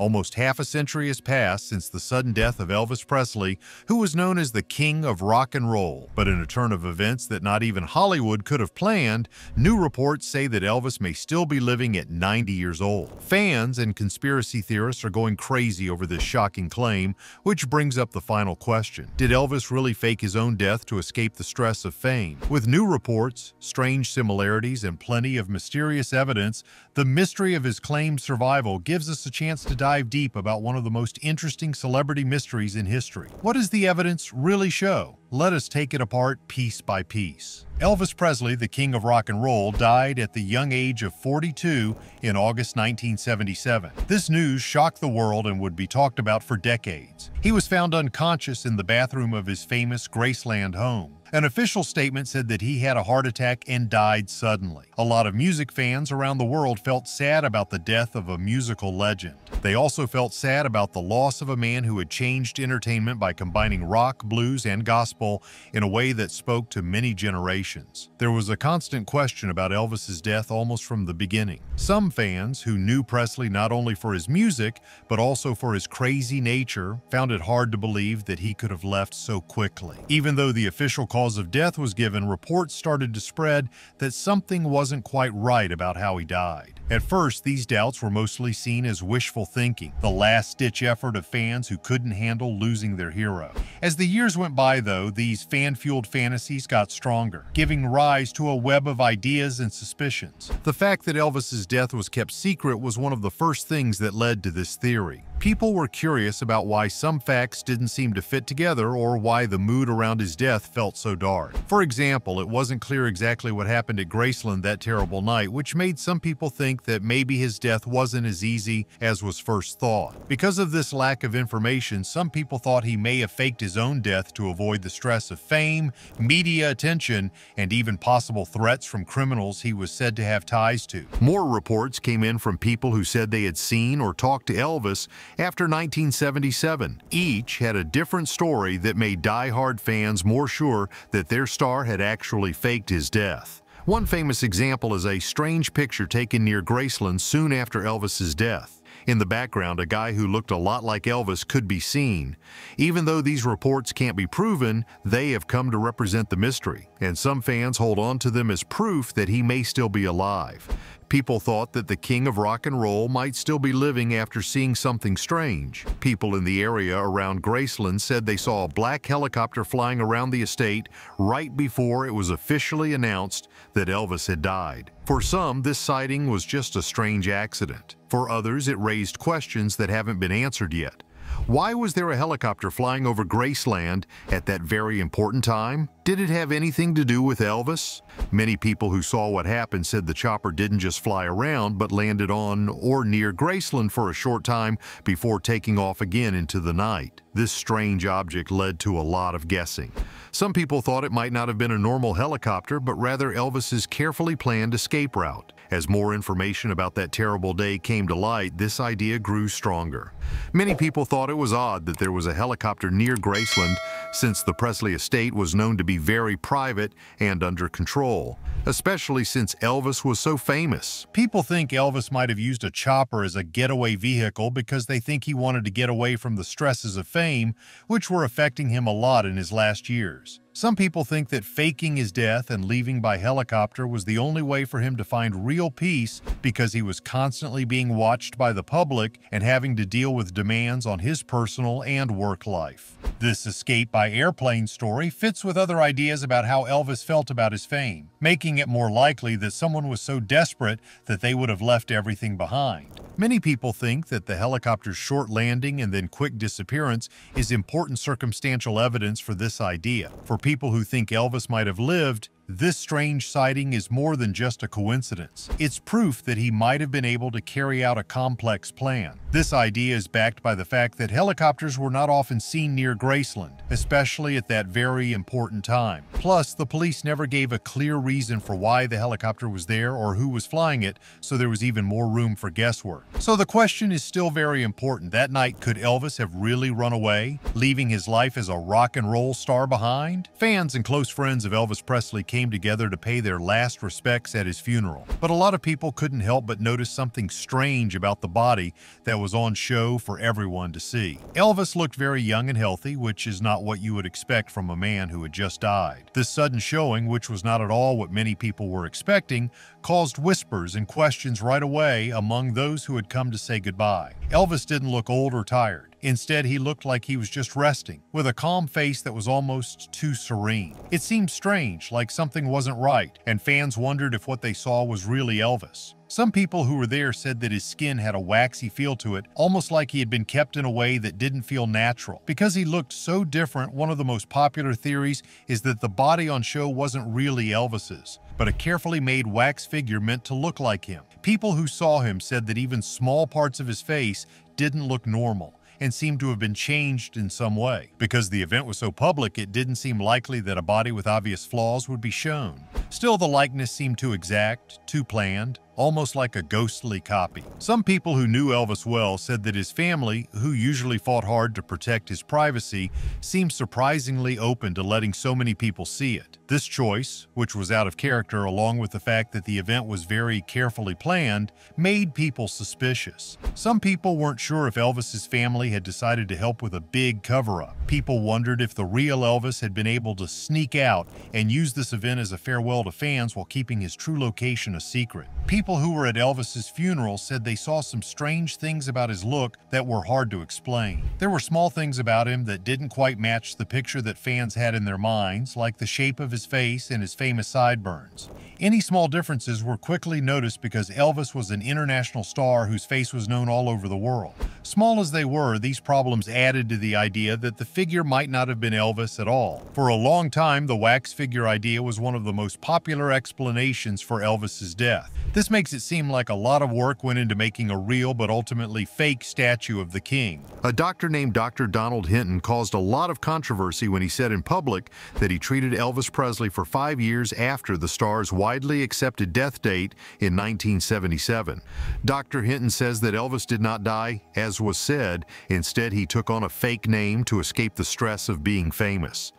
Almost half a century has passed since the sudden death of Elvis Presley, who was known as the King of Rock and Roll. But in a turn of events that not even Hollywood could have planned, new reports say that Elvis may still be living at 90 years old. Fans and conspiracy theorists are going crazy over this shocking claim, which brings up the final question. Did Elvis really fake his own death to escape the stress of fame? With new reports, strange similarities, and plenty of mysterious evidence, the mystery of his claimed survival gives us a chance to dive deep about one of the most interesting celebrity mysteries in history. What does the evidence really show? Let us take it apart piece by piece. Elvis Presley, the King of Rock and Roll, died at the young age of 42 in August 1977. This news shocked the world and would be talked about for decades. He was found unconscious in the bathroom of his famous Graceland home. An official statement said that he had a heart attack and died suddenly. A lot of music fans around the world felt sad about the death of a musical legend. They also felt sad about the loss of a man who had changed entertainment by combining rock, blues, and gospel in a way that spoke to many generations. There was a constant question about Elvis's death almost from the beginning. Some fans, who knew Presley not only for his music, but also for his crazy nature, found it hard to believe that he could have left so quickly. Even though the official cause of death was given, reports started to spread that something wasn't quite right about how he died. At first, these doubts were mostly seen as wishful thinking, the last-ditch effort of fans who couldn't handle losing their hero. As the years went by, though, these fan-fueled fantasies got stronger, giving rise to a web of ideas and suspicions. The fact that Elvis's death was kept secret was one of the first things that led to this theory. People were curious about why some facts didn't seem to fit together or why the mood around his death felt so dark. For example, it wasn't clear exactly what happened at Graceland that terrible night, which made some people think that maybe his death wasn't as easy as was first thought. Because of this lack of information, some people thought he may have faked his own death to avoid the stress of fame, media attention, and even possible threats from criminals he was said to have ties to. More reports came in from people who said they had seen or talked to Elvis after 1977. Each had a different story that made die-hard fans more sure that their star had actually faked his death. One famous example is a strange picture taken near Graceland soon after Elvis's death. In the background, a guy who looked a lot like Elvis could be seen. Even though these reports can't be proven, they have come to represent the mystery, and some fans hold on to them as proof that he may still be alive. People thought that the King of Rock and Roll might still be living after seeing something strange. People in the area around Graceland said they saw a black helicopter flying around the estate right before it was officially announced that Elvis had died. For some, this sighting was just a strange accident. For others, it raised questions that haven't been answered yet. Why was there a helicopter flying over Graceland at that very important time? Did it have anything to do with Elvis? Many people who saw what happened said the chopper didn't just fly around, but landed on or near Graceland for a short time before taking off again into the night. This strange object led to a lot of guessing. Some people thought it might not have been a normal helicopter, but rather Elvis's carefully planned escape route. As more information about that terrible day came to light, this idea grew stronger. Many people thought it was odd that there was a helicopter near Graceland, since the Presley estate was known to be very private and under control, especially since Elvis was so famous. People think Elvis might have used a chopper as a getaway vehicle because they think he wanted to get away from the stresses of fame, which were affecting him a lot in his last years. Some people think that faking his death and leaving by helicopter was the only way for him to find real peace because he was constantly being watched by the public and having to deal with demands on his personal and work life. This escape by airplane story fits with other ideas about how Elvis felt about his fame, making it more likely that someone was so desperate that they would have left everything behind. Many people think that the helicopter's short landing and then quick disappearance is important circumstantial evidence for this idea. For people who think Elvis might have lived, this strange sighting is more than just a coincidence. It's proof that he might have been able to carry out a complex plan. This idea is backed by the fact that helicopters were not often seen near Graceland, especially at that very important time. Plus, the police never gave a clear reason for why the helicopter was there or who was flying it, so there was even more room for guesswork. So the question is still very important. That night, could Elvis have really run away, leaving his life as a rock and roll star behind? Fans and close friends of Elvis Presley came together to pay their last respects at his funeral. But a lot of people couldn't help but notice something strange about the body that was on show for everyone to see. Elvis looked very young and healthy, which is not what you would expect from a man who had just died. This sudden showing, which was not at all what many people were expecting, caused whispers and questions right away among those who had come to say goodbye. Elvis didn't look old or tired. Instead, he looked like he was just resting, with a calm face that was almost too serene. It seemed strange, like something wasn't right, and fans wondered if what they saw was really Elvis. Some people who were there said that his skin had a waxy feel to it, almost like he had been kept in a way that didn't feel natural. Because he looked so different, one of the most popular theories is that the body on show wasn't really Elvis's, but a carefully made wax figure meant to look like him. People who saw him said that even small parts of his face didn't look normal and seemed to have been changed in some way. Because the event was so public, it didn't seem likely that a body with obvious flaws would be shown. Still, the likeness seemed too exact, too planned, almost like a ghostly copy. Some people who knew Elvis well said that his family, who usually fought hard to protect his privacy, seemed surprisingly open to letting so many people see it. This choice, which was out of character along with the fact that the event was very carefully planned, made people suspicious. Some people weren't sure if Elvis's family had decided to help with a big cover-up. People wondered if the real Elvis had been able to sneak out and use this event as a farewell to fans while keeping his true location a secret. People who were at Elvis's funeral said they saw some strange things about his look that were hard to explain. There were small things about him that didn't quite match the picture that fans had in their minds, like the shape of his face and his famous sideburns. Any small differences were quickly noticed because Elvis was an international star whose face was known all over the world. Small as they were, these problems added to the idea that the figure might not have been Elvis at all. For a long time, the wax figure idea was one of the most popular explanations for Elvis's death. This makes it seem like a lot of work went into making a real but ultimately fake statue of the king. A doctor named Dr. Donald Hinton caused a lot of controversy when he said in public that he treated Elvis Presley for 5 years after the star's widely accepted death date in 1977. Dr. Hinton says that Elvis did not die, as was said. Instead, he took on a fake name to escape the stress of being famous.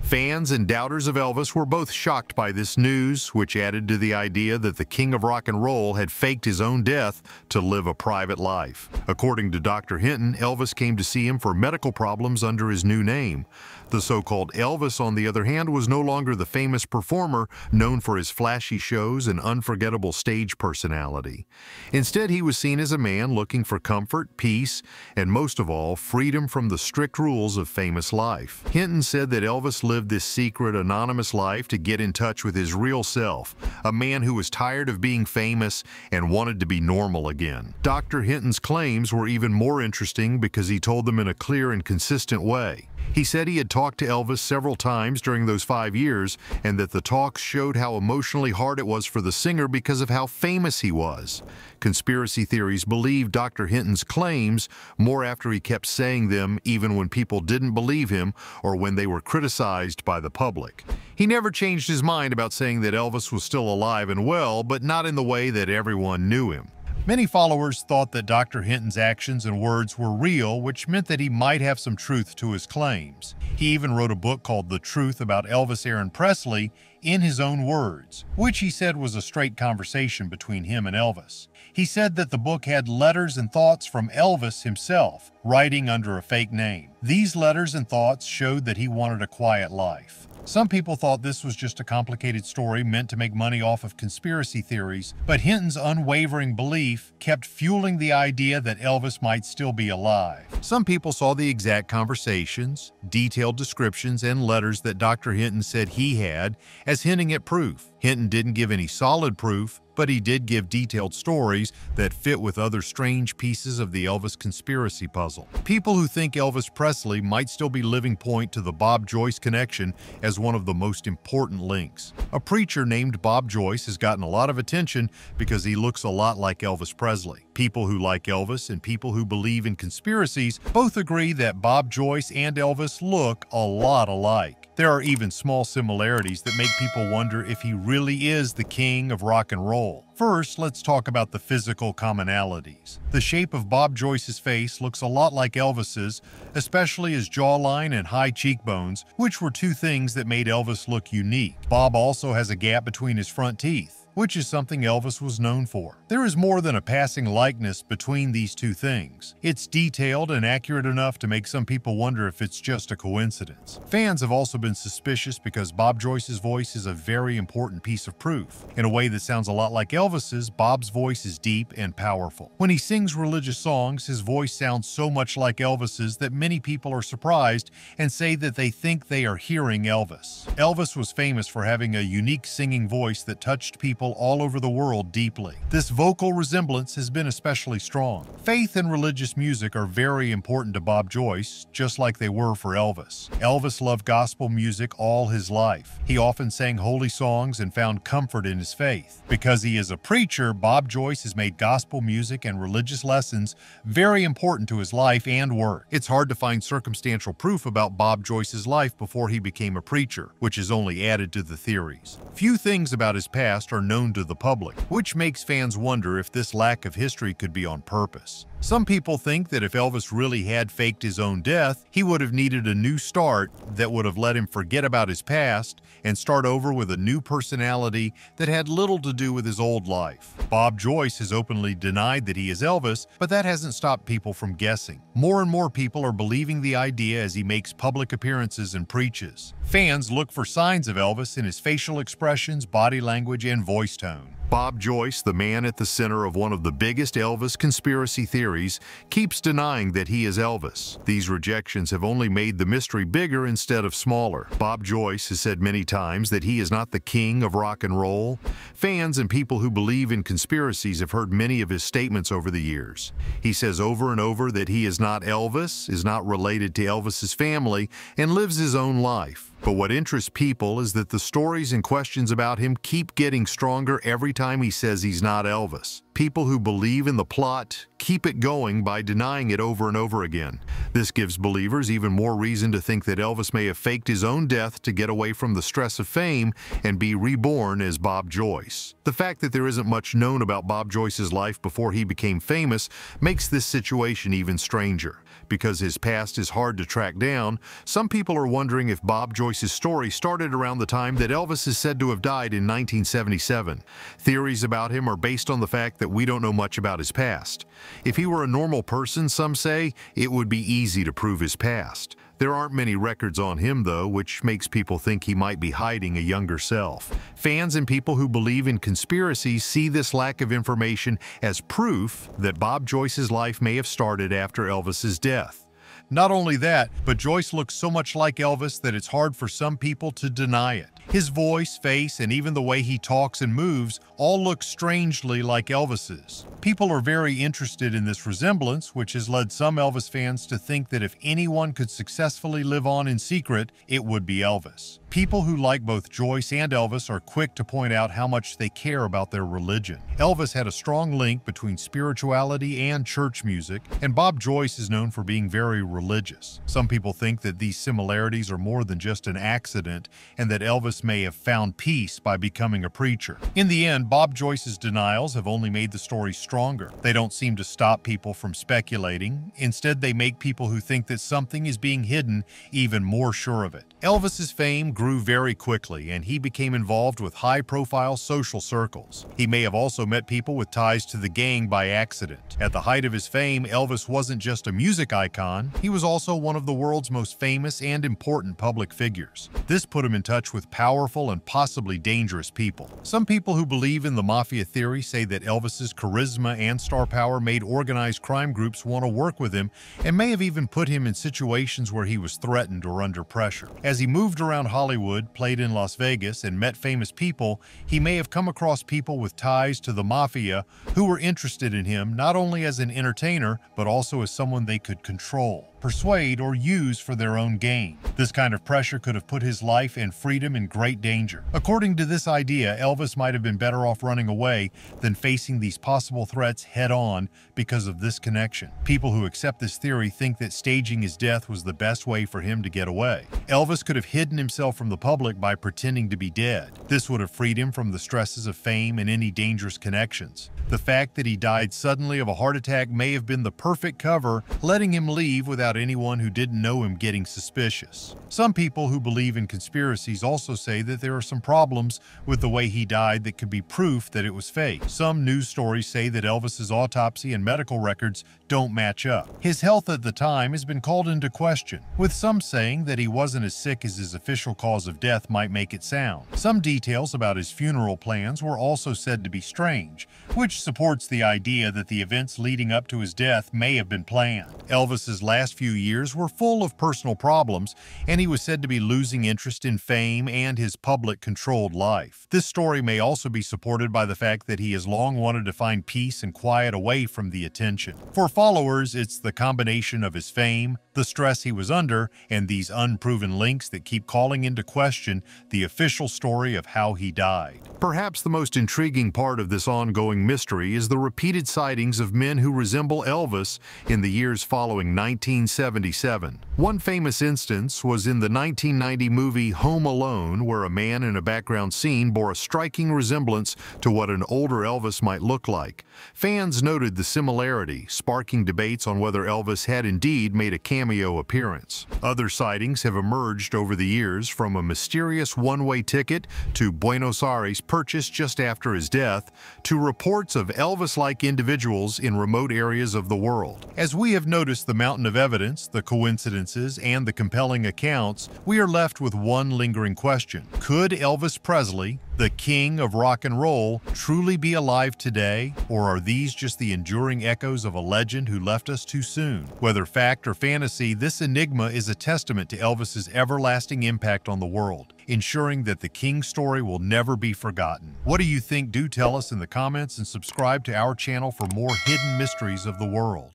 Fans and doubters of Elvis were both shocked by this news, which added to the idea that the king of rock and roll had faked his own death to live a private life. According to Dr. Hinton, Elvis came to see him for medical problems under his new name. The so-called Elvis, on the other hand, was no longer the famous performer known for his flashy shows and unforgettable stage personality. Instead, he was seen as a man looking for comfort, peace, and most of all, freedom from the strict rules of famous life. Hinton said that Elvis lived this secret, anonymous life to get in touch with his real self, a man who was tired of being famous and wanted to be normal again. Dr. Hinton's claims were even more interesting because he told them in a clear and consistent way. He said he had talked to Elvis several times during those 5 years and that the talks showed how emotionally hard it was for the singer because of how famous he was. Conspiracy theories believed Dr. Hinton's claims more after he kept saying them even when people didn't believe him or when they were criticized by the public. He never changed his mind about saying that Elvis was still alive and well, but not in the way that everyone knew him. Many followers thought that Dr. Hinton's actions and words were real, which meant that he might have some truth to his claims. He even wrote a book called The Truth about Elvis Aaron Presley in his own words, which he said was a straight conversation between him and Elvis. He said that the book had letters and thoughts from Elvis himself, writing under a fake name. These letters and thoughts showed that he wanted a quiet life. Some people thought this was just a complicated story meant to make money off of conspiracy theories, but Hinton's unwavering belief kept fueling the idea that Elvis might still be alive. Some people saw the exact conversations, detailed descriptions, and letters that Dr. Hinton said he had as hinting at proof. Hinton didn't give any solid proof, but he did give detailed stories that fit with other strange pieces of the Elvis conspiracy puzzle. People who think Elvis Presley might still be living point to the Bob Joyce connection as one of the most important links. A preacher named Bob Joyce has gotten a lot of attention because he looks a lot like Elvis Presley. People who like Elvis and people who believe in conspiracies both agree that Bob Joyce and Elvis look a lot alike. There are even small similarities that make people wonder if he really is the king of rock and roll. First, let's talk about the physical commonalities. The shape of Bob Joyce's face looks a lot like Elvis's, especially his jawline and high cheekbones, which were two things that made Elvis look unique. Bob also has a gap between his front teeth, which is something Elvis was known for. There is more than a passing likeness between these two things. It's detailed and accurate enough to make some people wonder if it's just a coincidence. Fans have also been suspicious because Bob Joyce's voice is a very important piece of proof. In a way that sounds a lot like Elvis's, Bob's voice is deep and powerful. When he sings religious songs, his voice sounds so much like Elvis's that many people are surprised and say that they think they are hearing Elvis. Elvis was famous for having a unique singing voice that touched people all over the world deeply. This vocal resemblance has been especially strong. Faith and religious music are very important to Bob Joyce, just like they were for Elvis. Elvis loved gospel music all his life. He often sang holy songs and found comfort in his faith. Because he is a preacher, Bob Joyce has made gospel music and religious lessons very important to his life and work. It's hard to find circumstantial proof about Bob Joyce's life before he became a preacher, which is only added to the theories. Few things about his past are known to the public, which makes fans wonder if this lack of history could be on purpose. Some people think that if Elvis really had faked his own death, he would have needed a new start that would have let him forget about his past and start over with a new personality that had little to do with his old life. Bob Joyce has openly denied that he is Elvis, but that hasn't stopped people from guessing. More and more people are believing the idea as he makes public appearances and preaches. Fans look for signs of Elvis in his facial expressions, body language, and voice tone. Bob Joyce, the man at the center of one of the biggest Elvis conspiracy theories, keeps denying that he is Elvis. These rejections have only made the mystery bigger instead of smaller. Bob Joyce has said many times that he is not the king of rock and roll. Fans and people who believe in conspiracies have heard many of his statements over the years. He says over and over that he is not Elvis, is not related to Elvis's family, and lives his own life. But what interests people is that the stories and questions about him keep getting stronger every time he says he's not Elvis. People who believe in the plot keep it going by denying it over and over again. This gives believers even more reason to think that Elvis may have faked his own death to get away from the stress of fame and be reborn as Bob Joyce. The fact that there isn't much known about Bob Joyce's life before he became famous makes this situation even stranger. Because his past is hard to track down, some people are wondering if Bob Joyce's story started around the time that Elvis is said to have died in 1977. Theories about him are based on the fact that we don't know much about his past. If he were a normal person, some say, it would be easy to prove his past. There aren't many records on him, though, which makes people think he might be hiding a younger self. Fans and people who believe in conspiracies see this lack of information as proof that Bob Joyce's life may have started after Elvis's death. Not only that, but Joyce looks so much like Elvis that it's hard for some people to deny it. His voice, face, and even the way he talks and moves all look strangely like Elvis's. People are very interested in this resemblance, which has led some Elvis fans to think that if anyone could successfully live on in secret, it would be Elvis. People who like both Joyce and Elvis are quick to point out how much they care about their religion. Elvis had a strong link between spirituality and church music, and Bob Joyce is known for being very religious. Some people think that these similarities are more than just an accident, and that Elvis may have found peace by becoming a preacher. In the end, Bob Joyce's denials have only made the story stronger. They don't seem to stop people from speculating. Instead, they make people who think that something is being hidden even more sure of it. Elvis's fame grew very quickly, and he became involved with high-profile social circles. He may have also met people with ties to the gang by accident. At the height of his fame, Elvis wasn't just a music icon, he was also one of the world's most famous and important public figures. This put him in touch with powerful and possibly dangerous people. Some people who believe in the mafia theory say that Elvis's charisma and star power made organized crime groups want to work with him and may have even put him in situations where he was threatened or under pressure. As he moved around Hollywood, played in Las Vegas, and met famous people, he may have come across people with ties to the mafia who were interested in him not only as an entertainer, but also as someone they could control. persuade, or use for their own gain. This kind of pressure could have put his life and freedom in great danger. According to this idea, Elvis might have been better off running away than facing these possible threats head-on because of this connection. People who accept this theory think that staging his death was the best way for him to get away. Elvis could have hidden himself from the public by pretending to be dead. This would have freed him from the stresses of fame and any dangerous connections. The fact that he died suddenly of a heart attack may have been the perfect cover, letting him leave without anyone who didn't know him getting suspicious. Some people who believe in conspiracies also say that there are some problems with the way he died that could be proof that it was fake. Some news stories say that Elvis's autopsy and medical records don't match up. His health at the time has been called into question, with some saying that he wasn't as sick as his official cause of death might make it sound. Some details about his funeral plans were also said to be strange, which supports the idea that the events leading up to his death may have been planned. Elvis's last few years were full of personal problems, and he was said to be losing interest in fame and his public-controlled life. This story may also be supported by the fact that he has long wanted to find peace and quiet away from the attention. For followers, it's the combination of his fame, the stress he was under, and these unproven links that keep calling into question the official story of how he died. Perhaps the most intriguing part of this ongoing mystery is the repeated sightings of men who resemble Elvis in the years following 1977. One famous instance was in the 1990 movie Home Alone, where a man in a background scene bore a striking resemblance to what an older Elvis might look like. Fans noted the similarity, sparking debates on whether Elvis had indeed made a cameo appearance. Other sightings have emerged over the years, from a mysterious one-way ticket to Buenos Aires purchased just after his death, to reports of Elvis-like individuals in remote areas of the world. As we have noticed the mountain of evidence, the coincidences, and the compelling accounts, we are left with one lingering question. Could Elvis Presley, the king of rock and roll, truly be alive today, or are these just the enduring echoes of a legend who left us too soon? Whether fact or fantasy, this enigma is a testament to Elvis's everlasting impact on the world, ensuring that the King story will never be forgotten. What do you think? Do tell us in the comments, and subscribe to our channel for more hidden mysteries of the world.